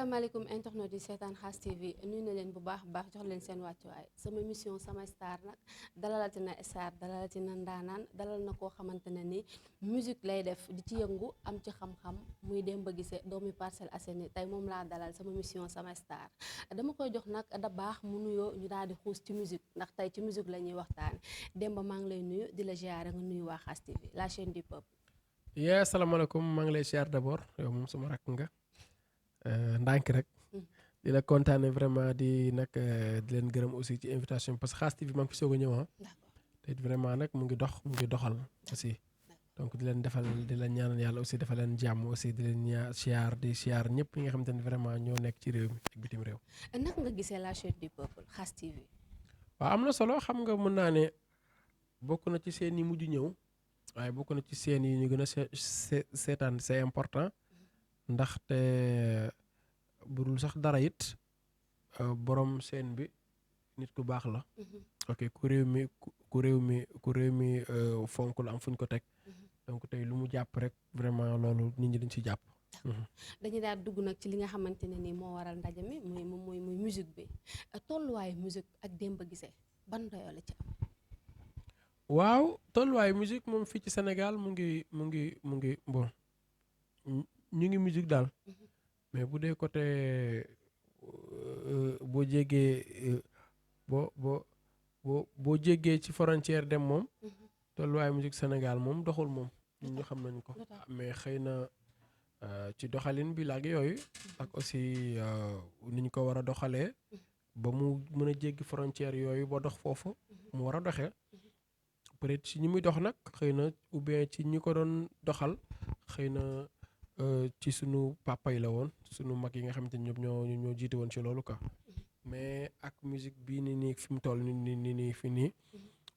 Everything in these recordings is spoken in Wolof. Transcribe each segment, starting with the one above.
asalaamaaleykum internet yi seetaan Khass TV nuyu na leen bu baax jox leen seen wàccuwaay sama mission sama star nag dalalati na star dalalati na ndaanaan dalal na koo xamante ne ni musique lay def di ci yëngu am ci xam-xam muy Demba Guissé doomi Parcelles Assainies tey moom laa dalal sama mission sama star dama koy jox nag da baax mu nuyoo ñu daal di xuus ci musique ndax tey ci musique la ñuy waxtaane Demba maa ngi lay nuyu di la ziare nga nuyu waa Khass TV la chaîne du peuple. asalaamaaleykum maa ngi lay ziar d'abord yow moom sama rakk nga. ndànk rek di la kontaane vraiment di nag di leen gërëm aussi ci invitation parce que Khass TV maa ngi fi soog a ñëw te vraiment nag mu ngi doxal aussi donc di leen defal di leen ñaanal yàlla aussi defal leen jàmm aussi di leen di siyaar ñëpp ñi nga xamante ne vraiment ñoo nekk ci réew mi ak bitim réew. naka nga gisee la chaîne du peuple Khass TV. waaw am na solo xam nga mën naa ne bokk na ci seen yi mujj ñëw waaye bokk na ci seen yi ñu gën a seetaan c'est important. ndaxte budul sax dara it borom seen bi nit ku baax la. ok ku réew mi fonk la am fu ñu ko teg. donc tey lu mu jàpp rek vraiment loolu nit ñi dañ ci jàpp. dañuy daal dugg nag ci li nga xamante ne ni moo waral ndaje mi muy musique bi tolluwaayu musique ak Demba Guissé ban doyoo la ci am. waaw tolluwaayu musique moom fii ci Sénégal mu ngi bon. ñu ngi musique daal mais bu dee côté boo jéggee boo jéggee ci frontière dem moom tolluwaay musique Sénégal moom doxul moom ñun ñu xam nañu ko mais xëy na ci doxalin bi laak yooyu ak aussi ni ñu ko war a doxalee ba mu mën a jéggi frontière yooyu ba dox foofu mu war a doxee peut-être ci ñi muy dox nag xëy na ou bien ci ñi ko doon doxal xëy na ci sunu papa yi la woon sunu mag yi nga xamante ni ñoom ñoo jiite woon ci loolu quoi mais ak musique bii nii fi mu toll nii fi nii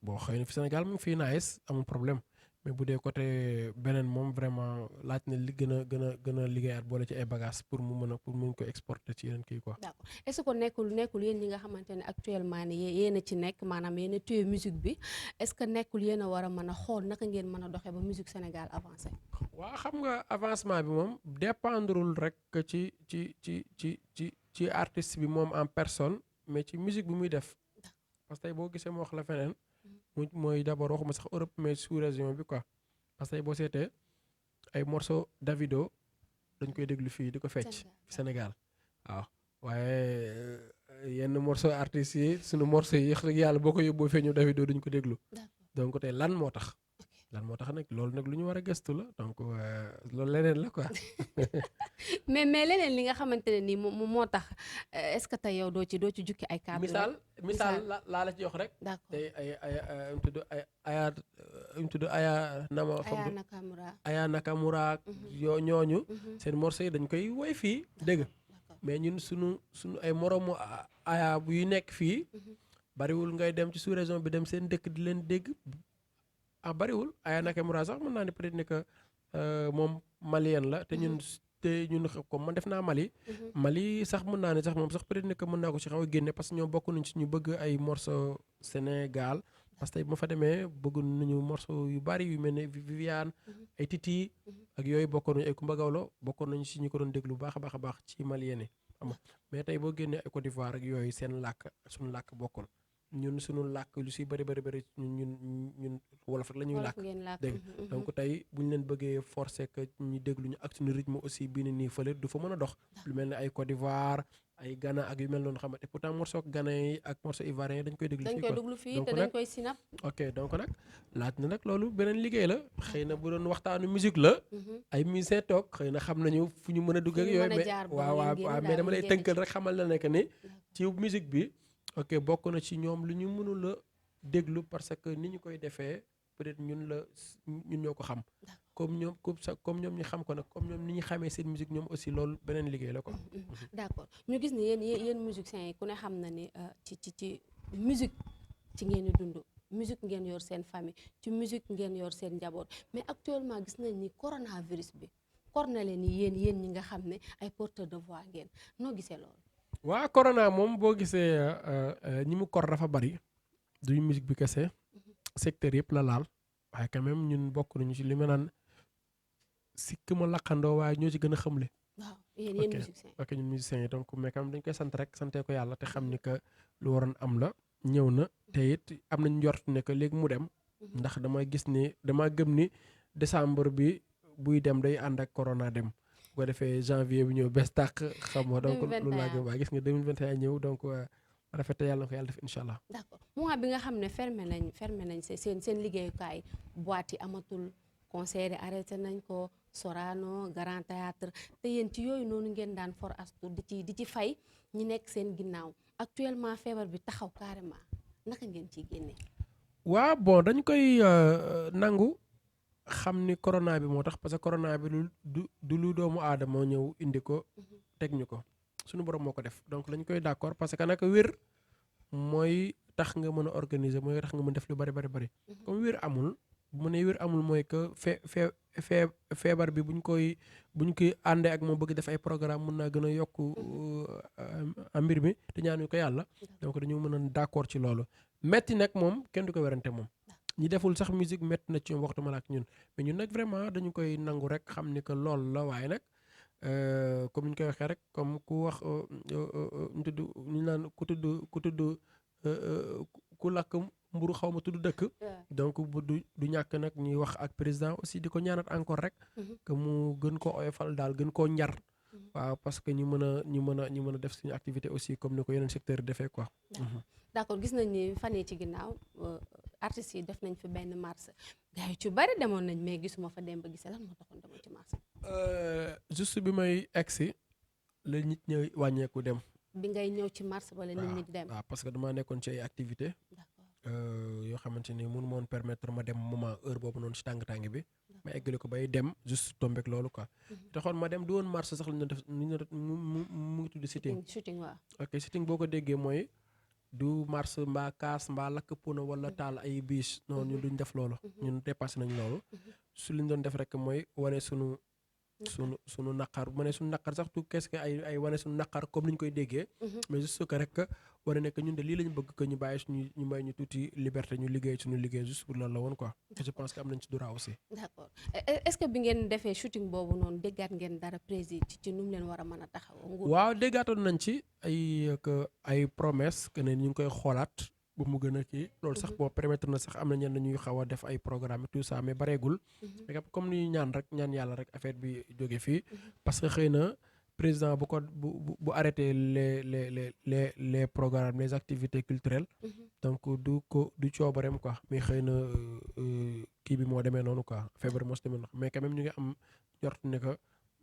bon xëy na fi Sénégal mu ngi fii nice amul problème mais bu dee côté beneen moom vraiment laaj na li gën a liggéeyaat boole ci ay bagages pour mu ko exporter ci yeneen kii quoi. d'accord est-ce que nekkul yéen ñi nga xamante ne actuellement ni yéen a ci nekk maanaam yéen a téye musique bi est-ce que nekkul yéen a war a mën a xool naka ngeen mën a doxee ba musique Sénégal avancé. waaw xam nga avancement bi moom dépendrul rek ci artiste bi moom en personne mais ci musique bi muy def parce que tey boo gisee mu wax la feneen mooy d'abord waxuma sax Europe mais sous région bi quoi parce que tey boo seetee ay morceau Davido dañ koy déglu fii di ko fecc Sénégal waaw waaye yenn morceau artistes yi sunu morceau yi yàlla boo ko yóbboo fee ñu Davido duñ ko déglu donc tey lan moo tax nag loolu nag lu ñu war a gëstu la donc loolu leneen la quoi. mais leneen li nga xamante ne nii moo tax est-ce que tey yow doo ci jukki ay kàddu. misaal laa la ci jox rek. d'accord tey mu tudd Aya Nakamura. ñooñu. seen morceau yi dañ koy woy fii dégg mais ñun sunu ay moromu Aya yu nekk fii. bariwul ngay dem ci sous-région bi dem seen dëkk di leen dégg. bariwul Aya Nakamura sax mën naa ne peut-être ne que moom malien la te ñun comme man def naa Mali sax mën naa ne sax moom sax peut-être ne que mën naa ko ci xaw a génne parce que ñoom bokk nañ ci ñu bëgg ay morceau Sénégal parce que bu ma fa demee bëgg nañu morceau yu bari yu mel ne Viviane ay Titi ak yooyu bokkoon nañu ay Coumba Gawlo bokkoon nañu ci ñu ko doon déglu baax a baax ci malien xam nga mais tey boo génnee ay Côte d'Ivoire ak yooyu seen làkk suñu làkk bokkul ñun suñu làkk lu si bëri ñun wolof rek la ñuy làkk dégg donc tey bu ñu leen bëggee forcer que ñu déglu ñu ak suñu rythme aussi bii nii fële du fa mën a dox lu mel ne ay Côte d'Ivoire ay Ghana ak yu mel noonu xamante pourtant morceau Ghana yi ak morceau ivoirien yi dañ koy déglu fii te dañ koy sinap ok donc nag laaj na nag loolu beneen liggéey la xëy na bu doon waxtaanu musique la ay musiciens toog xëy na xam nañu fu ñu mën a dugg ak yooyu mais waaw mais dama lay tënkal rek xamal na nekk ni ci musique bi ok bokk na ci ñoom lu ñu mënul a déglu parce que ni ñu koy defee peut-être ñun ñoo ko xam comme ñoom ñu xam ko nag comme ñoom ni ñu xamee seen musique ñoom aussi loolu beneen liggéey la ko. d'accord ñu gis ni yéen musiciens yi ku ne xam na ni ci musique ci ngeen di dund musique ngeen yor seen famille ci musique ngeen yor seen njaboot mais actuellement gis nañ ni coronavirus bi kor na leen ni yéen ñi nga xam ne ay porteurs de voix ngeen noo gisee loolu. waa corona moom boo gisee ñi mu kor dafa bari duñu musique bi kese secteur yëpp la laal waaye quand même ñun bokk nañu ci li ma naan sikk ma laqandoo waaye ñoo ci gën a xamle waaw yéen ok musiciens ok ñun musiciens yi donc mais quand même dañ koy sant rek santee ko yàlla te xam ni que lu waroon am la ñëw na te it am nañ njort ne que léegi mu dem ndax dama gis ni dama gëm ni décembre bi buy dem day ànd ak corona dem bu ko defee janvier bi ñëw bees tàq xam nga donc loolu laa gëm waa gis nga 2021 ñëw donc rafet yàlla na ko yàlla def incha allah. d'accord moment bi nga xam ne fermé nañ seen liggéeyukaay boîte yi amatul concert yi arrêté nañ ko Sorano Grand Théâtre te yéen ci yooyu noonu ngeen daan for astu di ci fay ñi nekk seen ginnaaw actuellement feebar bi taxaw carrément naka ngeen ciy génnee. waaw bon dañ koy nangu xam ni corona bi moo tax parce que corona bi du lu doomu aadama ñëw indi ko teg ñu ko suñu borom moo ko def donc dañ koy d'accord parce que naka wér mooy tax nga mën a organiser mooy tax nga mën def lu bari comme wér amul bu mu ne wér amul mooy que feebar bi buñ koy àndee ak moom bëgg def ay programme mën naa gën a yokk mbir mi te ñaanuñu ko yàlla donc dañu mën a d'accord ci loolu metti nag moom kenn du ko werante moom ñi deful sax musique metti na ci ñoom waxtu ma la ak ñun mais ñun nag vraiment dañu koy nangu rek xam ni que loolu la waaye nag comme ni ñu koy waxee rek comme ku wax ñu naan ku tudd ku lakk mburu xaw ma tudd dëkk donc du ñàkk nag ñuy wax ak président aussi di ko ñaanat encore rek que mu gën koo oyofal daal gën koo njar waaw parce que ñu mën a def suñu activité aussi comme ni ko yeneen secteur yi defee quoi. d'accord gis nañ ni fan yi ci ginnaaw artistes yi def nañ fi benn marche gars yi ci bari demoon nañ mais gisuma fa dem ba gisee lan moo taxoon demoon ci marche. juste bi may egsi la nit ñi wàññeeku dem. bi ngay ñëw ci marche wala nit ñi dem. waaw parce que damaa nekkoon ci ay activité yoo xamante ni mënu ma woon permettre ma dem moment heure boobu noonu ci tàng-tàng bi ma eggale ko bay dem juste tombé loolu quoi. taxoon ma dem du woon marche sax lu ñu def mu ngi tudd sitting waaw. ok sitting boo ko déggee mooy du marche mbaa kaas mbaa lakk pono wala taal ay biche non ñun duñ def loolu. ñun dépassé nañ loolu. su li ñu doon def rek mooy wane sunu naqar bu ma ne sunu naqar sax tout qu'est-ce que ay wane sunu naqar comme ni ñu koy déggee. mais juste que rek wane ne que ñun de lii lañu bëgg que ñu bàyyi ñu may ñu tuuti liberté ñu liggéey suñu liggéey juste pour loolu la woon quoi. je pense que am nañ ci droit aussi. d'accord est-ce que bi ngeen defee shooting boobu noonu déggaat ngeen dara président ci nu mu leen war a mën a taxawoo. waaw déggaatoon nañ ci ay promesse que ne ñu ngi koy xoolaat. bu mu gën a kii loolu sax boo permettre na sax am na ñenn ñuy xaw a def ay programme tout ça mais bareegul comme ni ñaan ñaan yàlla rek affaire bi jóge fii parce que xëy na président bu arrêté les programmes les activités culturelles donc du coobareem quoi mais xëy na kii bi moo demee noonu quoi feebar moo si demee noonu mais quand même ñu ngi am jort ne que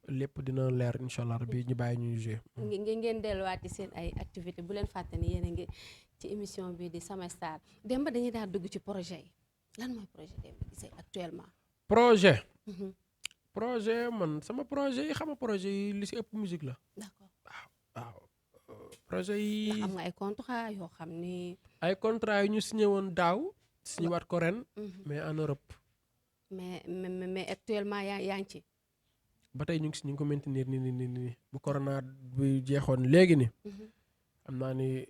lépp dina leer incha allah bi ñu bàyyi ñuy jouer. ngeen delluwaat ci seen ay activité bu leen fàtte ni yéen a ngi ci émission bi di Sama Star Demba dañuy daal dugg ci projet yi lan mooy projet Demba Guissé actuellement. projet man sama projet yi xam nga projet yi li ci ëpp musique la. d'accord waaw projet yi. ndax am nga ay contrat yoo xam ni. ay contrat yu ñu signé woon daaw. signé waat ko ren. mais en Europe. mais actuellement yaa ngi ci. ba tey ñu ngi ko maintenir ni bu corona bi jeexoon léegi ni xam naa ni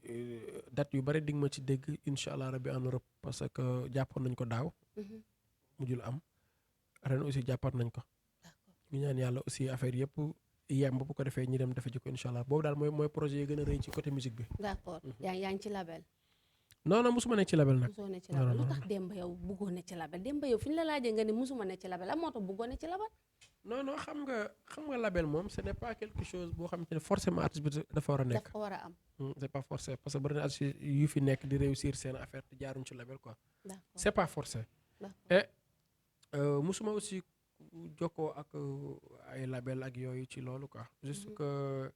date yu bari dig ma ci dégg incha allah rabbi en Europe parce que jàppoon nañ ko daaw mujjul am ren aussi jàppaat nañ ko ñu ñaan yàlla aussi affaire yëpp yemb bu ko defee ñi dem defe ji ko incha allah boobu daal mooy projet yi gën a rëy ci côté musique bi. d'accord yaa ngi ci label. non musuma nekk ci label nag. musoo nekk ci label lu tax Demba yow bëggoo nekk ci label Demba yow fi ñu la laajee nga ne musuma nekk ci label am moo tax bëggoo nekk ci label. non xam nga label moom ce n'est pas quelque chose boo xamante ne forcément artiste bi dafa war a nekk. dafa war a am. c'est pas forcé parce que bari na artiste yu fi nekk di réussir seen affaire te jaaruñ ci label quoi. d'accord c'est pas forcé. d'accord et musuma aussi jokkoo ak ay label ak yooyu ci loolu quoi. juste que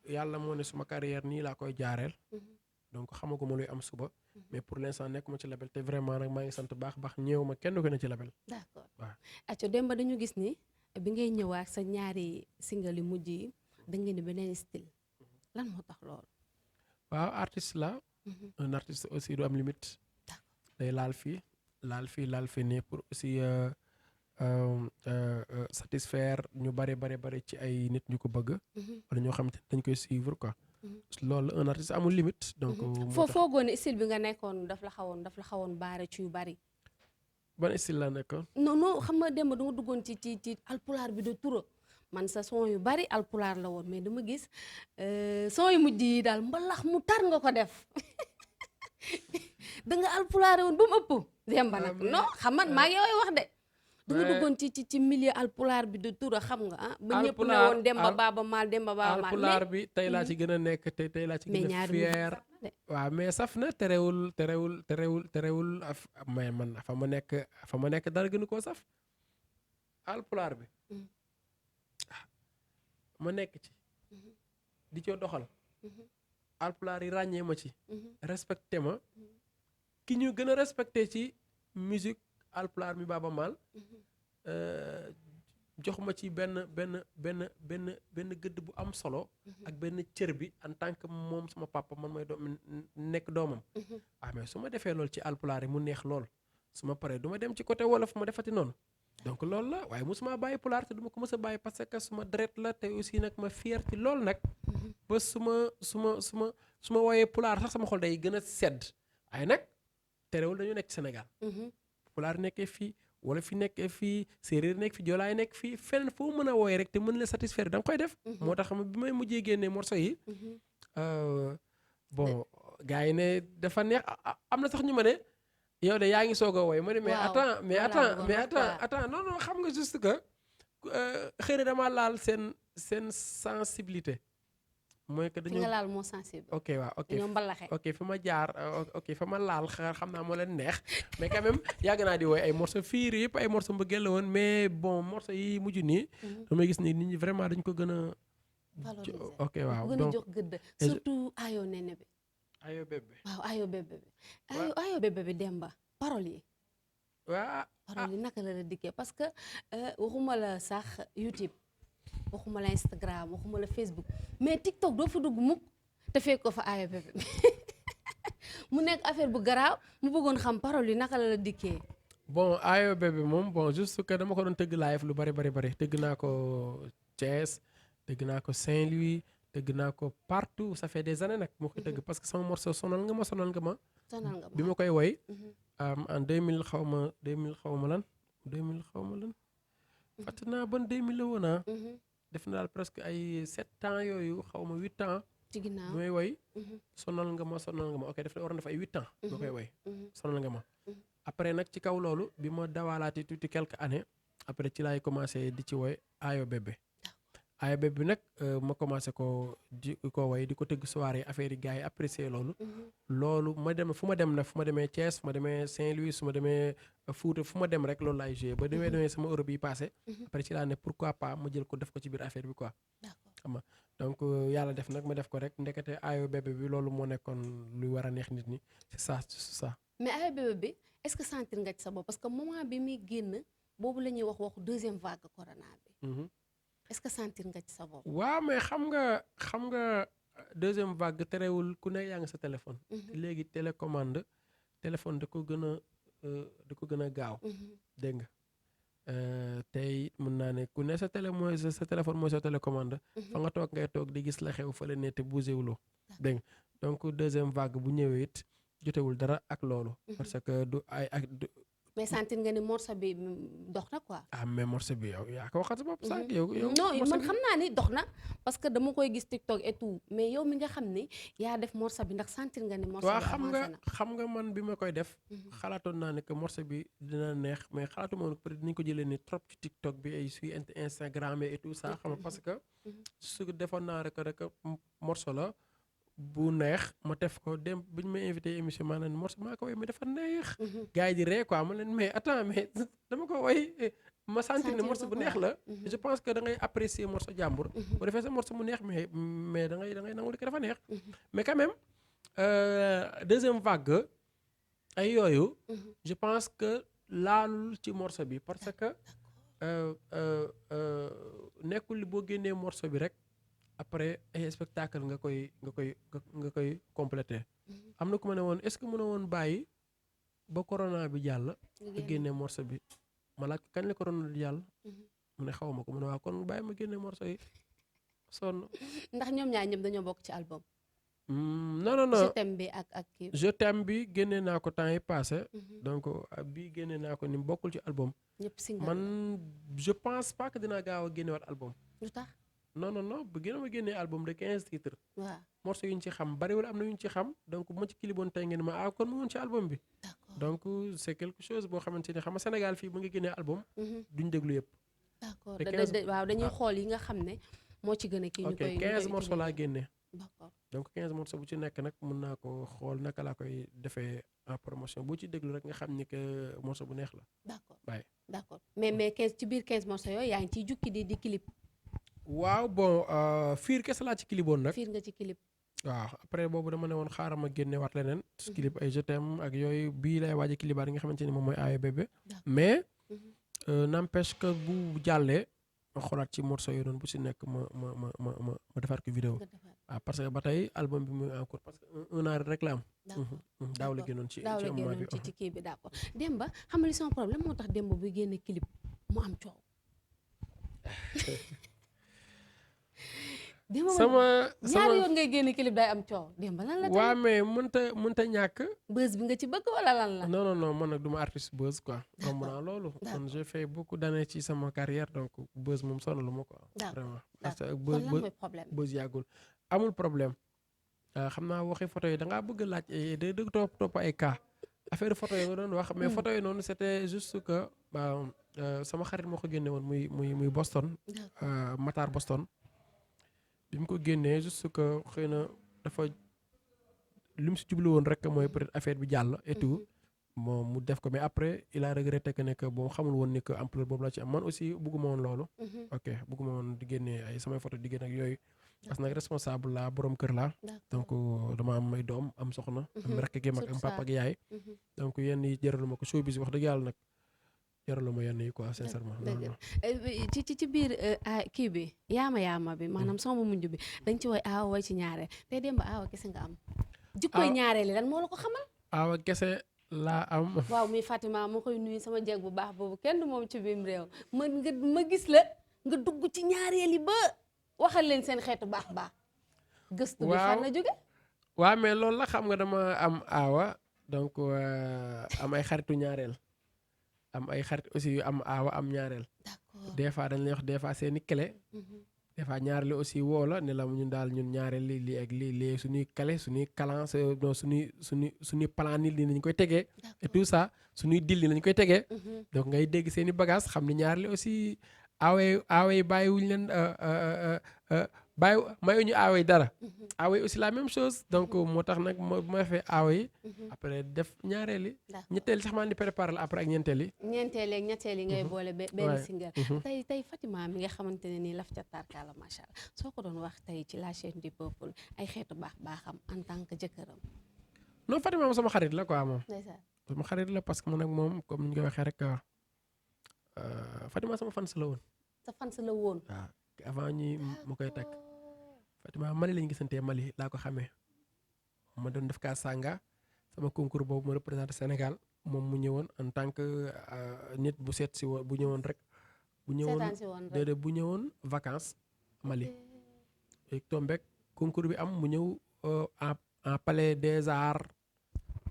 yàlla moo ne suma carrière nii laa koy jaareel. donc xamaguma luy am suba. mais pour l'instant nekkuma ci label te vraiment nag maa ngi sant baax ñëw ma kenn ko ne ci label. d'accord waaw. acco Demba dañu gis ni bi ngay ñëwaat sa ñaari single yu mujj yi da ngeen di beneen style lan moo tax loolu. waaw artiste la. un artiste aussi du am limite. day laal fii nii pour aussi satisfaire ñu bari ci ay nit ñu ko bëgg. wala ñoo xamante dañ koy suivre quoi. loolu un artiste amul limite. donc foogoo ne style bi nga nekkoon daf la xawoon baare ci yu bari. ban style la nekkoon. non xam nga Demba danga duggoon ci alpulaar bi de trop man sa son yu bari alpulaar la woon mais dama gis son yu mujj yi daal mbalax mu tar nga ko def da nga alpulaare woon ba mu ëpp Demba nag non xam man maa ngi yooyu wax de da nga duggoon ci milieu alpulaar bi de Toura xam nga ah ba ñëpp ne woon Demba Baaba Maal Demba Baaba Maal alpulaar bi tey laa ci gën a nekk tey laa ci gën a fier waaw mais saf na terewul mais man fa ma nekk dara gënu koo saf alpulaar bi ma nekk ci di co doxal alpulaar yi ràññee ma ci respecté ma ki ñu gën a respecté ci musique alpulaar mi Baaba Maal jox ma ci benn gëdd bu am solo ak benn cër bi en tant que moom sama papa man mooy nekk doomam mais su ma defee lool ci alpulaar yi mu neex lool su ma paree du ma dem ci côté wolof ma defati noonu donc loolu la waaye mosuma bàyyi pulaar te du ma ko mës a bàyyi parce que suma deret la te aussi nag ma fier ci lool nag ba su ma wooyee pulaar sax sama xol day gën a sedd ay nag terewul dañu nekk Sénégal pulaar nekkee fii wala fi nekkee fii séeréer nekk fi joolaay nekk fii feneen foo mën a wooye rek te mën la satisfaire da nga koy def moo tax xam bi may mujjee génnee morceau yi bon gars yi ne dafa neex am na sax ñu ma ne yow de yaa ngi soog a wooy ma ne mais attends non xam nga juste que xëy na dama laal seen sensibilité mooy que dañu nga laal moo sensible. ok waaw ok ñoom mbalaxe. ok fa ma jaar ok fa ma laal xam naa moo leen neex mais quand même yàgg naa di woy ay morceau fiir yëpp ay morceau mbëggeel la woon mais bon morceau yi mujj nii damay gis ni nit ñi vraiment dañ ko gën a valoriser ok waaw gën a jox gëdd surtout ayo nene bi ayo bébé waaw ayo bébé bi ayo bébé bi Demba parole yi waaw parole yi naka la la dikkee parce que waxuma la sax YouTube waxuma la Instagram waxuma la Facebook mais TikTok doo fa dugg mukk te fekk ko fa ayo bébé mu nekk affaire bu garaaw mu bëggoon xam parole yi naka la la dikkee. bon ayo bébé moom bon juste que dama ko doon tëgg live lu bari tëgg naa ko Thiès tëgg naa ko Saint-Louis tëgg naa ko partout ça fait des années nag moo koy tëgg parce que sama morceau sonal nga ma bi ma koy woy en 2000 xaw ma lan fàtte naa ban 2000 la woon def na daal presque ay 7 ans yooyu xaw ma 8 ans. ci ginnaaw bi may woy sonal nga ma ok def na war na def ay 8 ans. boo koy woy sonal nga ma. après nag ci kaw loolu bi ma dawaalaatee tuuti quelques années après ci laay commencé di ci woy ayo bébé. ayo bébé nag ma commencé di ko woy di ko tëgg soirée affaire yi gars yi apprécier loolu. loolu fu ma demee Thiès fu ma demee Saint-Louis su ma demee Fouta fu ma dem rek loolu laay joué ba demee sama Europe yi passé. après ci laa ne pourquoi pas ma jël ko def ko ci biir affaire bi quoi. xam nga donc yàlla def nag ma def ko rek ndekete ayo bébé bi loolu moo nekkoon luy war a neex nit ñi c'est ça. mais ayo bébé bi est-ce que sentir nga ci sa bopp parce que moment bi muy génn boobu la ñuy waxu deuxième vague corona bi. est-ce que sentir nga ci sa bopp. waaw mais xam nga deuxième vague terewul ku ne yaa ngi sa téléphone. léegi télécommande téléphone da ko gën a gaaw. dégg nga tey mën naa ne ku ne sa téléphone mooy sa télécommande. fa nga toog ngay toog di gis la xew fële ne te bougé wuloo. dégg nga donc deuxième vague bu ñëwee it jotewul dara ak loolu. parce que mais sentir nga ni morceau bi dox na quoi. mais morceau bi yow yaa ko waxal sa bopp sax yow non man xam naa ni dox na parce que dama koy gis TikTok et tout mais yow mi nga xam ni yaa def morceau bi ndax sentir nga ni morceau bi avancé na. xam nga man bi ma koy def. xalaatoon naa ne que morceau bi dina neex mais xalaatu moon peut-être dinañ ko jëlee ni trop ci TikTok bi ay suy Instagram et tout ça xam nga parce que su defoon naa rek morceau la. bu neex ma def ko dem bi ñu may invité émission maanaam morceau maa ko woy mais dafa neex. gars yi di ree quoi ma leen mais attends mais dama ko woy ma sentir ne morceau bu neex la. je pense que da ngay apprécier morceau jàmbur. bu defee sa morceau mu neex mais da ngay nangu li ko dafa neex. mais quand même deuxième vague ay yooyu. je pense que laalul ci morceau bi parce que nekkul li boo génnee morceau bi rek. après ay spectacle nga koy compléter. am na ku ma ne woon est-ce que mën na woon bàyyi ba corona bi jàll. nga génne morceau bi ma laaj kañ la corona bi jàll. mu ne xaw ma ko mu ne waaw kon bàyyi ma génne morceau yi sonn. ndax ñoom ñaar ñëpp dañoo bokk ci album. non. Je t'aime bi ak kii. Je t'aime bi génne naa ko temps yi passé. donc bii génne naa ko ni bokkul ci album. ñëpp single man je pense pas que dinaa gaaw a génnewaat album. lu tax non bu gën a ma génnee album de 15 titres. waaw morceaux yu ñu ci xam bariwul am na yu ñu ci xam donc bu ma ci clipoon tey ngeen ma kon mu woon ci album bi. d'accord donc c'est quelque chose boo xamante ni xam nga Sénégal fii mu ngi génnee album. duñ déglu yëpp. d'accord te 15 waaw dañuy xool yi nga xam ne moo ci gën a kii. ñu ok koy 15 morceaux laa génnee. d'accord donc 15 morceaux bu ci nekk nag mën naa ko xool naka laa koy defee en promotion boo ci déglu rek nga xam ni que morceau bu neex la. d'accord waaye. d'accord mais 15 ci biir 15 morceaux yooyu yaa ngi ciy jukki di clip. waaw bon fiir kese laa ci clipoon nag. fiir nga ci clip. waaw après boobu dama ne woon xaaral ma génne waat leneen. clip ay je t'aime ak yooyu bii lay waaj a clipaat yi nga xamante ni moom mooy Ayo bébé. mais n'empêche que bu jàllee ma xoolaat ci morceau yooyu noonu bu si nekk ma defaat ko vidéo. waaw parce que ba tey album bi muy en cours parce que un an rek la am. daaw la génnoon ci daaw la génnoon ci kii bi d'accord Demba xam nga li sama problème moo tax Demba buy génne clip mu am coow. sama ñaari yoon ngay génne clip day am coow Demba lan la. waaw mais mënta ñàkk. buzz bi nga ci bëgg wala lan la. non man nag du ma artiste buzz quoi. romb naa loolu. man j'ai fait beaucoup d'années ci sama carrière donc buzz moom sonalu ma quoi. vraiment parce que buzz yàggul. amul problème xam naa waxi photo yi da ngaa bëgg laaj day dëgg topp ay cas affaire photo yi nga doon wax. mais photo yi noonu c'était juste que sama xarit moo ko génne woon muy Boston. Matar Boston. bi mu ko génnee juste que xëy na dafa li mu si jublu woon rek mooy peut-être affaire bi jàll et tout moom mu def ko mais après il a regretté que ne que bon xamul woon ni que ampleur boobu la ci am man aussi bëgguma woon loolu. ok bëgguma woon di génnee ay samay photo di génne ak yooyu. parce que nag responsable la borom kër la donc dama am ay doom am soxna. am rakk gi mag am papa ak yaay. donc yenn yi jëralu ma ko show bi wax dëgg yàlla nag. jarul ma yenn yi quoi sincèrement. ci biir kii bi yaama bi maanaam sama mujj bi dañ ci woy aawa woy ci ñaareel tey Demba aawa kese nga am. jikkoy ñaareel lan moo la ko xamal. aawa kese laa am. waaw muy Fatima ma koy nuyu sama jeeg bu baax boobu kenn du moom ci biim réew ma gis la nga dugg ci ñaareel yi ba waxal leen seen xeetu baax. gëstu bi fan la jóge. waaw mais loolu la xam nga dama am aawa donc am ay xaritu ñaareel. am ay xarit aussi yu am aawa am ñaareel. d'accord des fois dañ lay wax des fois seeni clé. des fois ñaareel aussi woo la ne la ñun daal ñun ñaareel lii ak lii suñuy clé suñuy calan suñuy plan ni nañ koy tegee. et tout ça suñuy dil ni nañ koy tegee. donc ngay dégg seeni bagage xam ni ñaareel aussi aawa yi bàyyiwuñ leen mayuñu aawa yi dara. aawa yi aussi la même chose donc moo tax nag ma defee aawa yi. après def ñaareel yi. ñetteel sax maa ngi préparé la après ak ñeenteel yi. ñeenteel ak ñetteel yi ngay boole benn single. tey Fatima mi nga xamante ne nii laf ca tarkaala macha allah soo ko doon wax tey ci la chaîne du peuple ay xeetu baaxam en tant que jëkkëram. non Fatima moom sama xarit la quoi moom. ndeysaan sama xarit la parce que man ak moom comme ni ñu koy waxee rek Fatima sama fans la woon. sa fans la woon. waaw avant ñi ma koy takk. Fatima Mali lañu gisantee Mali laa ko xamee ma doon def kaa sanga sama concours boobu ma représenté Sénégal moom mu ñëwoon en tant que nit bu seet si woon bu ñëwoon rek. bu ñëwoon vacances Mali. et tombek concours bi am mu ñëw en palais des arts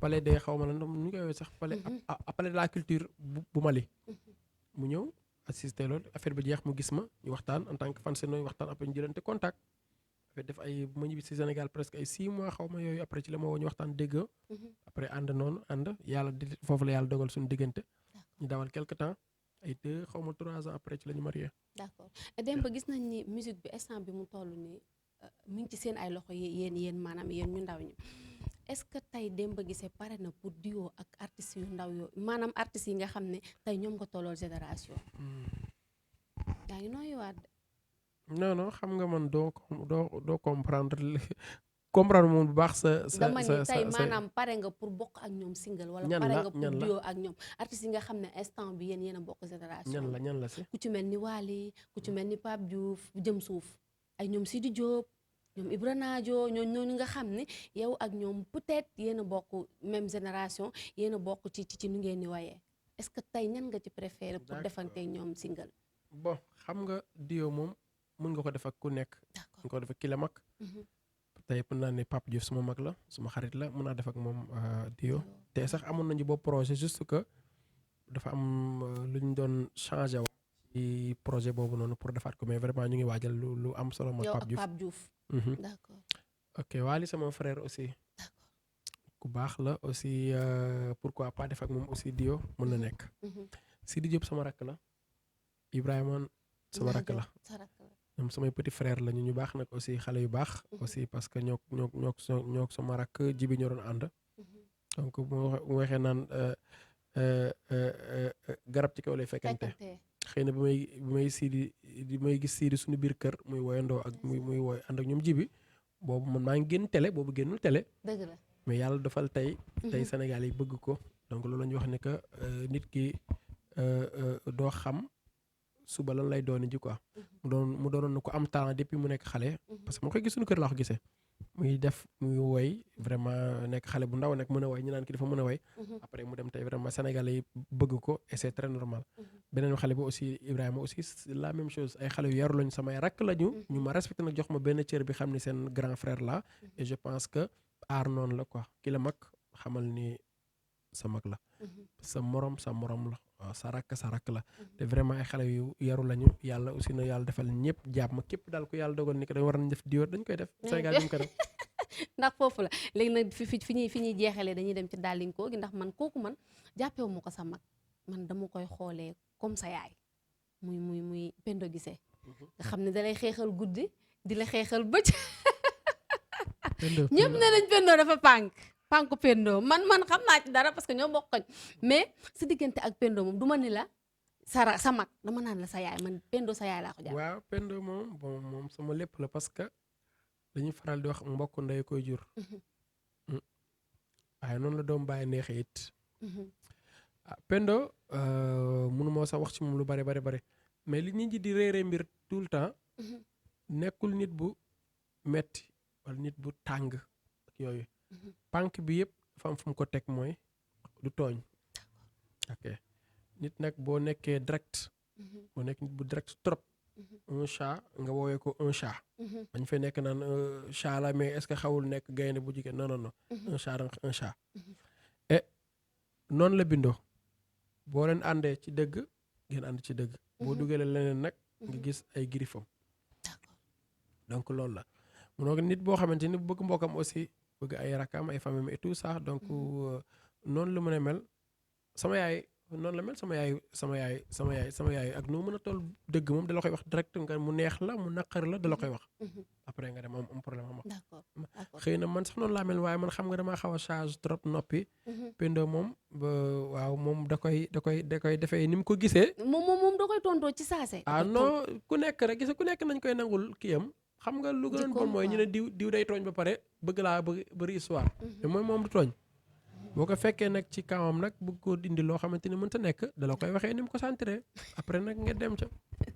palais des xaw ma lan nu ñu koy waxee sax palais de la culture bu Mali. mu ñëw assister loolu affaire bi jeex mu gis ma ñu waxtaan en tant que fan seen waxtaan après ñu jëlante contact. def ay ma ñibbi si Sénégal presque ay 6 mois xaw ma yooyu après ci la ma woo ñu waxtaan dégg après ànd noonu yàlla di foofu la yàlla dogal suñu diggante ñu dawal quelque temps ay 2 xaw ma 3 ans après ci la ñu marié. d'accord Demba gis nañ ni musique bi instant bi mu toll nii mi ngi ci seen ay loxo yéen maanaam yéen ñu ndaw ñi est-ce que tey Demba Guissé pare na pour duo ak artistes yu ndaw yooyu maanaam artistes yi nga xam ne tey ñoom nga tollool génération. yaa ngi nooyuwaat de. non xam nga man doo comprendre comprendre moom bu baax sa dama ni tey maanaam pare nga pour bokk ak ñoom single wala pare nga pour duo ak ñoom artistes yi nga xam ne instant bi yéen a bokk génération. ñan la si. ku ci mel ni Wally ku ci mel ni Pape Diouf jëm suuf ay ñoom Sidi Diop ñoom Ibra Nadio ñooñu nga xam ne yow ak ñoom peut-être yéen a bokk même génération yéen a bokk ci nu ngeen di wayee est-ce que tey ñan nga ci préféré pour defanteeg ñoom single. bon xam nga duo moom mën nga ko def ak ku nekk. d'accord mën nga ko def ak ki la mag. tey mën naa ne Pape Diouf suma mag la suma xarit la mën naa def ak moom duo te sax amoon nañu boobu projet juste que dafa am lu ñu doon changé waat ci projet boobu noonu pour defaat ko mais vraiment ñu ngi waajal lu am solo ma yow Pape ak Diouf. Pape Diouf. D'accord. ok Wally sama frère aussi ku baax la aussi pourquoi pas def ak moom aussi dio mën na nekk. Sidi Diop sama rakk la Ibrahima sama rakk la ñoom samay petit frère la ñu baax nag aussi xale yu baax aussi parce que ñoo sama rakk jibi ñoo doon ànd donc mu waxee naan garab ci kaw lay fekkante xëy na bi may gis Sidi suñu biir kër muy woyandoo ak muy woy ànd ak ñoom jibi boobu man maa ngi génn télé boobu génnul télé dëgg la mais yàlla dafal tey Sénégal yi bëgg ko donc loolu la ñu wax ne que nit ki doo xam suba lan lay doon ji quoi mu doonoon na ko am talent depuis mu nekk xale parce que ma koy gis suñu kër laa ko gisee muy woy vraiment nekk xale bu ndaw nekk mën a woy ñu naan ki dafa mën a woy après mu dem tey vraiment Sénégalais yi bëgg ko et c'est très normal beneen xale bi aussi Ibrahima aussi la même chose ay xale yu yaru lañu samay rakk lañu ñu ma respecté nag jox ma benn cër bi xam ni seen grand frère la et je pense que aar noonu la quoi ki la mag xamal ni sa mag la sa morom la waaw sa rakk la te vraiment ay xale yu yaru lañu yàlla aussi na yàlla defal ñëpp jàmm képp daal ko yàlla dogal ni ko dañ war nañ def diwér dañ koy def Sénégal dañ ko def ndax foofu la léegi nag fi ñuy jeexalee dañuy dem ci dàllinkoo gi ndax man kooku man jàppewu ma ko sa mag man dama koy xoolee comme sa yaay muy Pendo Guissé nga xam ne dalay xeexal guddi di la xeexal bëcc ñëpp ne nañ Pendo dafa pànk Pendo man xam naa ci dara parce que ñoo bokk koñ mais si diggante ak Pendo moom du ma ni la sa mag dama naan la sa yaay man Pendo sa yaay laa ko jàpp. waaw Pendo moom sama lépp la parce que dañuy faral di wax mbokk ndey koy jur. waaye noonu la doom bàyyi neexee it. Pendo mënu moo sax wax ci moom lu bare mais li nit ñi di réeree mbir tout le temps. nekkul nit bu metti wala nit bu tàng ak yooyu. pànk bi yëpp dafa am fu mu ko teg mooy du tooñ. ok nit nag boo nekkee direct. boo nekk nit bu direct trop. un chat nga woowee ko un chat. dañ fay nekk naan chat la mais est-ce que xawul nekk gaynde bu jigéen non. un chat. et noonu la bindoo boo leen àndee ci dëgg ngeen ànd ci dëgg. boo dugalee leneen nag nga gis ay grifam. donc loolu la munoo nit boo xamante ni bëgg mbokkam aussi bëgg ay rakam ay famille et tout ça donc noonu la mën a mel sama yaay noonu la mel sama yaay ak nu mën a toll dëgg moom dala koy wax direct nga mu neex la mu naqar la dala koy wax. après nga dem am problème am. d'accord xëy na man sax noonu laa mel waaye man xam nga damaa xaw a charge trop noppi. Pendo moom waaw moom da koy defee ni mu ko gisee. moom da koy tontoo ci saase. non ku nekk rek gis ku nekk nañ koy nangul kiyam. xam nga lu gënoon bon mooy ñu ne diw day tooñ ba pare bëgg laa bëri histoire. mais mooy moom du tooñ. boo ko fekkee nag ci kawam nag bëgg koo dindi loo xamante ni mënta nekk dala koy waxee ni mu ko sentiree après nag nga dem ca.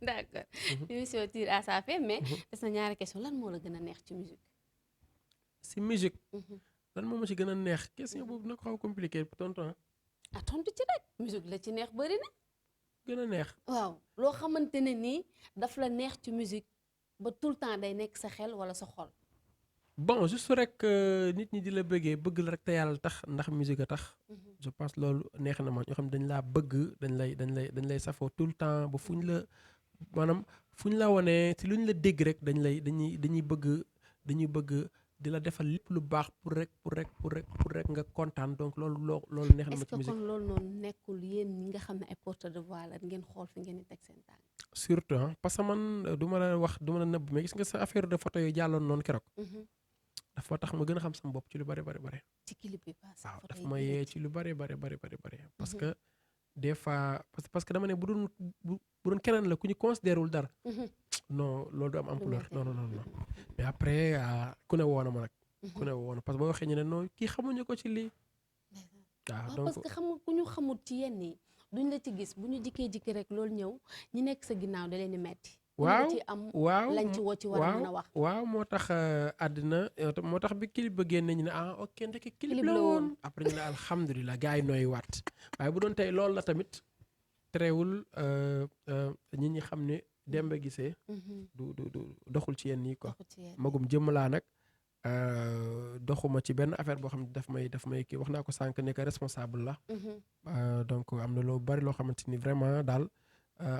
d'accord émission tire à sa fin mais des na ñaari question lan moo la gën a neex ci musique. si musique. lan moo ma ci gën a neex question boobu nag xaw compliqué tontu tontu ci rek musique la ci neex bëri na. gën a neex. waaw loo xamante ne nii daf la neex ci musique ba tout le temps day nekk sa xel wala sa xol. bon juste rek nit ñi di la bëggee bëgg la rek te yàlla tax ndax musique a tax. je pense loolu neex na ma ñoo xam ne dañ laa bëgg dañ lay safoo tout le temps ba fu ñu la wonee ci lu ñu la dégg rek dañuy bëgg di la defal lépp lu baax pour rek nga kontaan donc loolu neex na ma ci musique. est-ce que kon loolu noonu nekkul yéen ñi nga xam ne ay porteur de voix la ngeen xool fi ngeen di teg seen tànk. surtout parce que man du ma la nëbb mais gis nga sa affaire de photo yu jàlloon noonu keroog. dafa tax ma gën a xam sama bopp ci lu bari. ci clip bi passé waaw dafa ma yee ci lu bari. parce que des fois parce que dama ne bu doon keneen la ku ñu considéré wul dara. non loolu du am ampleur non. mais après ku ne woona ma nag. ku ne woona parce que boo waxee ñu ne non kii xamuñu ko ci lii. waaw donc parce que xam nga ku ñu xamut ci yenn yi duñ la ci gis bu ñu jikkee rek loolu ñëw ñi nekk sa ginnaaw da leen di metti. waaw lañ ci woo ci war a mën a wax. waaw moo tax àddina moo tax bi clip ba génne ñu ne ok ndeke clip la woon. après ñu ne alhamdulilah gars yi nooy waat waaye bu doon tey loolu la tamit terewul nit ñi xam ne Demba Guissé. du doxul ci yenn yi quoi. magum jëmm laa nag doxuma ci benn affaire boo xam ne daf may kii wax naa ko sànq ne que responsable la. donc am na loo bari loo xamante ni vraiment daal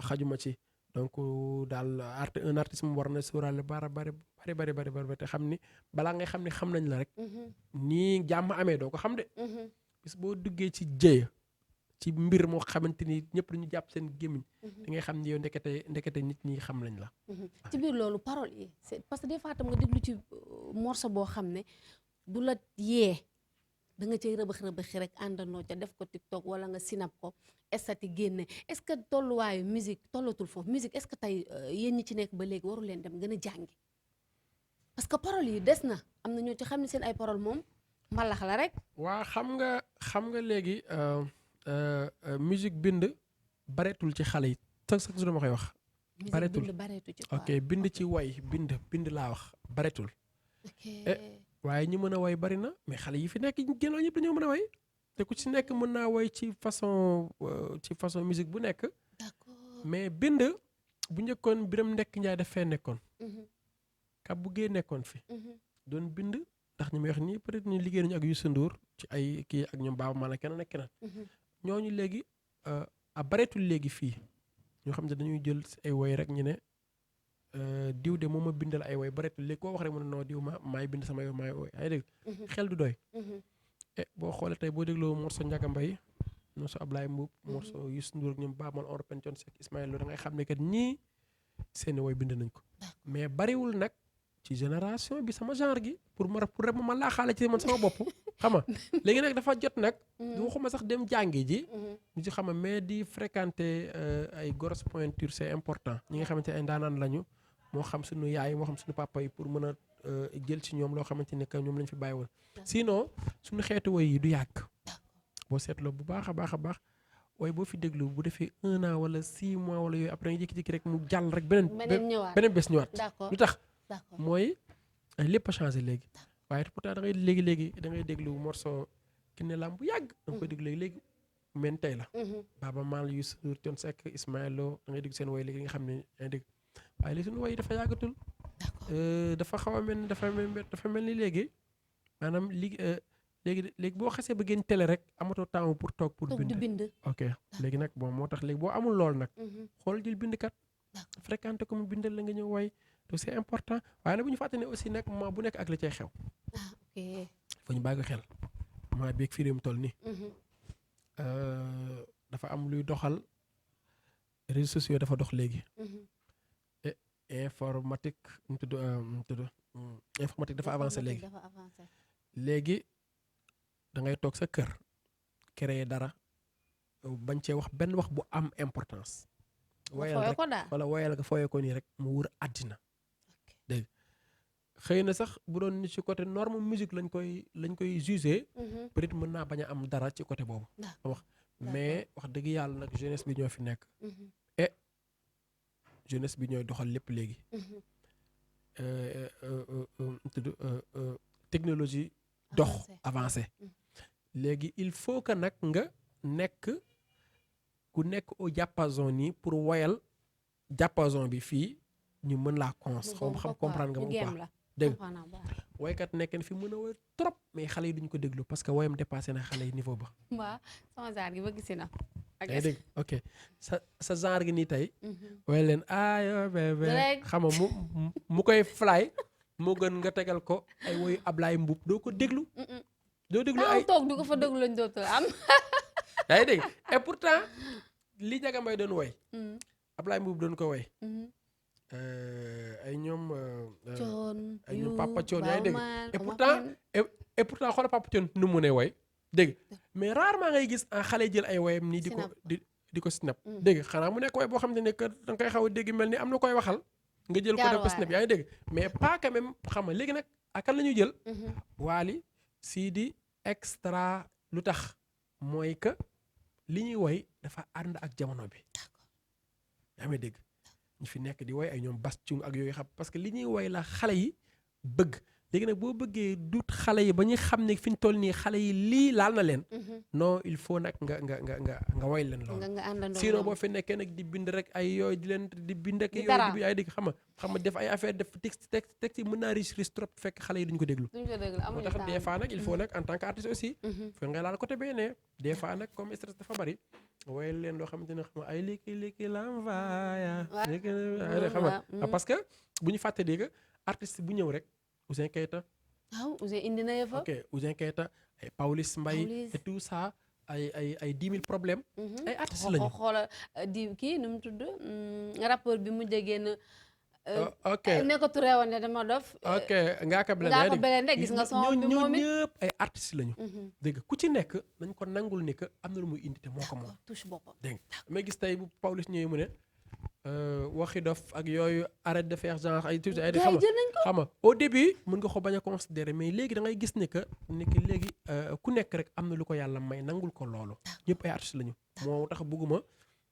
xajuma ci. donc daal un artiste mu war na sóoraale bari te xam ni balaa ngay xam ni xam nañ la rek nii jàmm amee doo ko xam de bis boo duggee ci jéeya ci mbir moo xamante ni ñëpp dañu jàpp seen gémmiñ da ngay xam ni yow ndekete nit ñi xam nañ la ci biir loolu parole yi c'est parce que des fois tam nga déglu ci morceau boo xam ne du la yee da nga cay rëbëx rek àndandoo ca def ko TikTok wala nga sinap ko estati génne est-ce que tolluwaayu musique tollatul foofu musique est-ce que tey yéen ñi ci nekk ba léegi waru leen dem gën a jàngi parce que parole yi des na am na ñoo ci xam ne seen ay parole moom mbalax la rek. waa xam nga léegi musique bind bareetul ci xale yi sax su dama koy wax. bareetul bind bareetu ci ok bind ci way bind laa wax bareetul. ok waaye ñi mën a way bari na mais xale yi fi nekk génnoo ñëpp dañoo mën a way te ku ci nekk mën naa way ci façon musique bu nekk. d'accord mais bind bu njëkkoon Biram Ndekk Njaay daf fee nekkoon. Kab bu Géey nekkoon fi. doon bind ndax ñu may wax nii peut-être ñu liggéey nañu ak Youssou Ndour ci ay kii ak ñoom Baaba Maal keneen ak keneen. ñooñu léegi a bareetul léegi fii ñoo xam ne dañuy jël ay woy rek ñu ne diw de moom ma bindal ay woy bareetul léegi koo wax rek mu ne non diw maay bind sama yow maay woy ay dégg xel du doy. Boo xoolee tey boo dégloo morceau Ndiaga Mbaye morceau Ablaye Mbuub morceau Youssou Ndour ak ñoom Baaba Maal Omar Pène Thione Seck Ismaël Lo da ngay xam ne kat ñii seeni woy bind nañ ko mais bariwul nag ci génération bi sama genre gi pour rek ma laa xaale ci man sama bopp xam nga léegi nag dafa jot nag du waxuma sax dem jàngi ji ñu ci xam nga mais di fréquenter ay grosses pointures c'est important ñi nga xamante ne ay ndaanaan lañu moo xam suñu yaay moo xam suñu papa yi pour mën a jël ci ñoom loo xamante ne que ñoom lañ fi bàyyi woon sinon suñu xeetu woy yi du yàgg boo seetloo bu baax a baax waaye boo fi déglu bu defee 1 an wala 6 mois wala yooyu après nga jékki-jékki rek mu jàll rek beneen bés ñëwaat lu tax mooy lépp a changé léegi waaye pourtant da ngay léegi da ngay déglu morceau Kiné Lam bu yàgg da nga koy déglu léegi men tey la Baaba Maal Youssou Ndour Thione Seck Ismaël Lo da ngay dégg seen woy léegi nga xam ne yaa dégg waaye léegi suñu woy dafa yàggatul dafa xaw a mel dafa mel ni léegi maanaam léegi boo xasee ba génn télé rek amatoo temps pour toog pour bind ok léegi nag bon moo tax léegi boo amul lool nag xool jël bindkat fréquenté ko mu bindal la nga ñëw way donc c'est important waaye nag bu ñu fàtte ne aussi nag moment bu nekk ak la cay xew fa ñu bàyyi xel moment bi ak fii mu toll nii dafa am luy doxal réseaux sociaux dafa dox léegi informatique informatique dafa avancé léegi da ngay toog sa kër créer dara bañ cee wax benn wax bu am importance woyal rek wala woyal nga fooyee ko nii rek mu wër àddina dégg xëy na sax bu doon ni ci côté norme musique lañ koy jugé peut-être mën naa bañ a am dara ci côté boobu wax mais wax dëgg yàlla nag jeunesse bi ñoo fi nekk et jeunesse bi ñooy doxal lépp léegi technologie dox avancé léegi il faut que nag nga nekk ku nekk au diapason nii pour woyal diapason bi fii ñu mën laa xam comprendre nga bu baax dégg woykat nekk na fi mën a woy trop mais xale yi duñ ko déglu parce que woyam dépassé na xale yi niveau ba waaw sama genre gi ba gisi na yaa dégg ok sa genre gi nii tey woy leen ayo bébé xam nga mu koy fly moo gën nga tegal ko ay woyu Ablaye Mbuub doo ko déglu doo déglu ay toog du ko fa déglu lañ dootul am yaa ngi dégg et pourtant li Ndiaga Mbaye doon woy Ablaye Mbuub doon ko woy ay ñoom Papa Thione yaa ngi dégg et pourtant xoolal Papa Thione nu mu ne woy dégg mais rarement ngay gis xale jël ay woyam nii di ko snap dégg xanaa mu nekk woy boo xam ne que da nga koy xaw a dégg mel ni am na koy waxal nga jël ko def ko snap yaa ngi dégg mais pas quand même xam nga léegi nag akan la ñuy jël Wally Sidi extra lu tax mooy que li ñuy woy dafa ànd ak jamono bi yaa ngi dégg ñu fi nekk di woy ay ñoom bas cung ak yooyu xam parce que li ñuy woy la xale yi bëgg léegi nag boo bëggee dut xale yi ba ñu xam ne fi ñu toll nii xale yi lii laal na leen non il faut nag nga woy leen loolu sinon boo fi nekkee nag di bind rek ay yooyu di leen di bind ak yooyu di ay dégg xam nga def ay affaire def texte yi mën naa riche trop fekk xale yi duñ ko déglu moo tax des fois nag il faut nag en tant qu'artiste aussi faut nga laal côté bee ne des fois nag comme stress dafa bari woyal leen loo xamante ne xam nga ay léegi lamvaaya xam waaw nga parce que bu ñu fàttalee que artiste bu ñëw rek Ouzin Keita waaw Ouzin indi na yëfa. ok Ouzin Keita ay Pawlish Mbaye Pawlish. et tout ça ay 10 000 problèmes ay artistes lañu xoola di kii nu mu tudd rapport bi mujj a génn. ok nekkatu rewoon ne dama dof. ok Ngaaka Blindé gis nga son bi moom it. ñëpp ay artistes lañu dégg nga ku ci nekk nañ ko nangul ni que am na lu muy indi te moo ko moom touche boppam. dégg nga damay gis tey bu Pawlish ñëwee mu ne waxi dof ak yooyu arrête de faire genre ay tuuti ay gars yi jël nañ ko. xam nga au début mën nga ko bañ a considérer mais léegi da ngay gis ne que léegi ku nekk rek am na lu ko yàlla may nangul ko loolu ñëpp ay artistes lañu moo tax bëgguma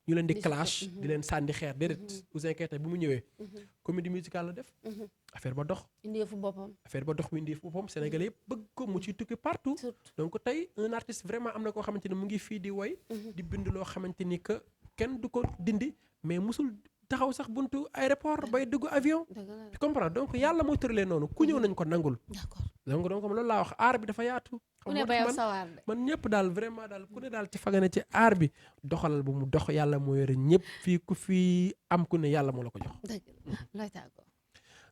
ñu leen di clash di leen sànni xeer déedéet Ouzin Keita bi mu ñëwee comédie musicale la def affaire ba dox indi fu boppam. mu indi boppam Sénégalais yëpp bëgg ko mu ciy tukki partout surtout. donc tey un artiste vraiment am na koo xamante ne mu ngi fii di woy di bind loo xamante ni que kenn du ko dindi mais musul taxaw sax buntu aéroport bay dugg avion dëgg la tu comprends donc yàlla moo tëralee noonu ku ñëw nañ ko nangul d'accord. donc loolu laa wax aar bi dafa yaatu ku ne ba yow sawaar de. man ñëpp daal vraiment daal ku ne daal ci fagane ci aar bi doxalal bu mu dox yàlla moo yore ñëpp fii ku fi am ku ne yàlla moo la ko jox dëgg la looy tàggoo.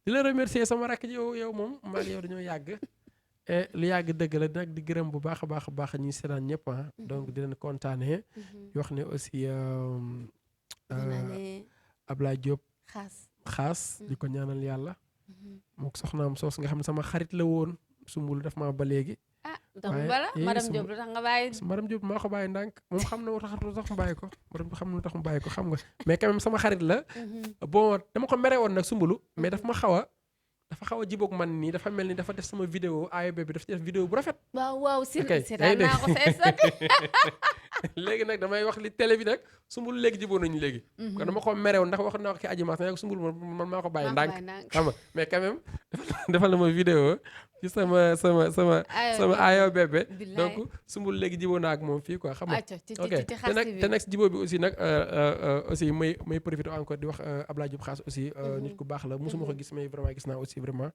di la remercier sama rakk yow moom maa ngi yow dañoo yàgg lu yàgg dëgg la nag di gërëm bu baax a baax ñuy seetaan ñëpp donc di leen kontaanee di wax ne aussi Ablaye Diop xaas di ko ñaanal yàlla mook soxnaam soos nga xam ne sama xarit la woon sumbul daf ma ba léegi tax mu bala madame Diop lu tax nga bàyyi. madame Diop maa ko bàyyi ndànk moom xam na lu tax mu bàyyi ko madame xam na lu tax mu bàyyi ko xam nga mais quand même sama xarit la bon dama ko mere woon nag sumbulu mais dafa xaw a jiboog man nii dafa mel ni dafa def sama vidéo AOB bi dafa def vidéo bu rafet waaw si ok seetaan naa ko sa léegi nag damay wax li télé bi nag sumbul léegi jiboo nañu léegi kon dama ko merewoon ndax wax naa ko ki aji maas nag sumbul man maa ko bàyyi ndànk xam nga mais quand même defal na ma vidéo ci sama AOB donc sumbul léegi jiboo naa ak moom fii quoi xam nga ok te nag jiboo bi aussi nag aussi may profité encore di wax Ablaye Diop xaas aussi nit ku baax la mosuma ko gis mais vraiment gis naa aussi vraiment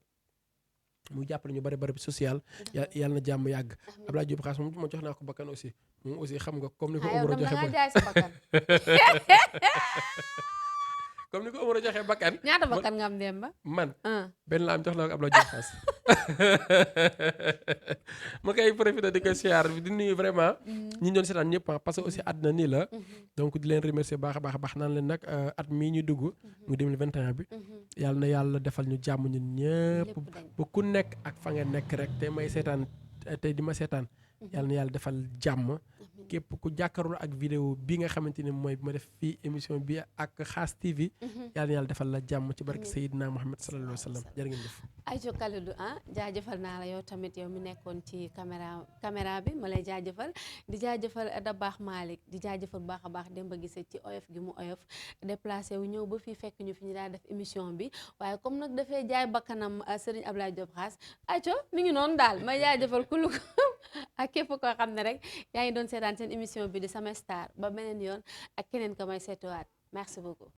mu jàppale ñu bari social yàlla na jàmm yàgg Ablaye Diop xaas moom jox naa ko bakkan aussi moom aussi xam nga comme ni ko Omaro joxe bakkan ñaata bakkan nga am Demba man benn la am jox naa ko Ablaye Diop xaas ma koy profité di ko siyaar bi di nuyu vraiment ñi doon seetaan ñëpp parce que aussi àddina nii la donc di leen remercier baax a baax naan leen nag at mii ñu dugg mu 2021 bi yàlla na yàlla defal ñu jàmm ñun ñëpp ba ku nekk ak fa nga nekk rek te may seetaan tey di ma seetaan yàlla na yàlla defal jàmm képp ku jàkkaarloo ak vidéo bi nga xamante ni mooy bi ma def fii émission bi ak Xaas TV yàlla na yàlla defal la jàmm ci barke Seydina Muhammad sallallahu alayhi wa sallam jërë ngeen jëf Aïcha Kalidou jaajëfal naa la yow tamit yow mi nekkoon ci caméra bi ma lay jaajëfal di jaajëfal Dabakh Malick di jaajëfal baax a baax Demba Guissé ci oyof gi mu oyof déplacé wu ñëw ba fii fekk ñu fi ñu daal def émission bi waaye comme nag dafay jaay bakkanam Serigne Ablaye Diop Xaas Aïcha mi ngi noonu daal ma jaajëfal ku lu ko ak képp koo xam ne rek yaa ngi doon seetaan seen émission bi di Sama Star ba beneen yoon ak keneen ko may seetuwaat merci beaucoup